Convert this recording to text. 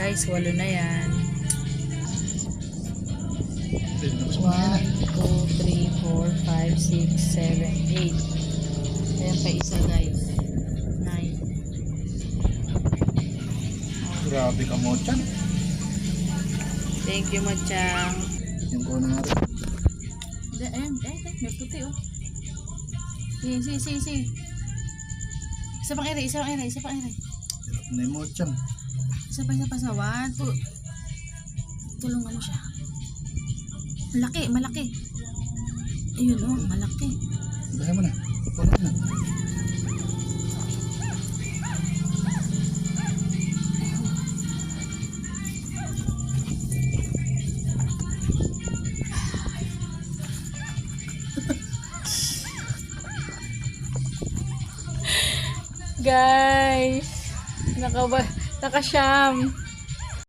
Guys, 8 na yan. 1, 2, 3, 4, 5, 6, 7, 8. Ayan pa isa guys. 9. Grabe ka mo, Chan. Thank you, Machang. Yung ko na natin. Ayan, may puti oh. Si. Isa pang ere. May mo, Chan. Isa pa sa 1, 2. Tulungan mo siya. Malaki. Ayun oh, malaki. Bahay mo na. Pupunan na. Guys, nakasyam.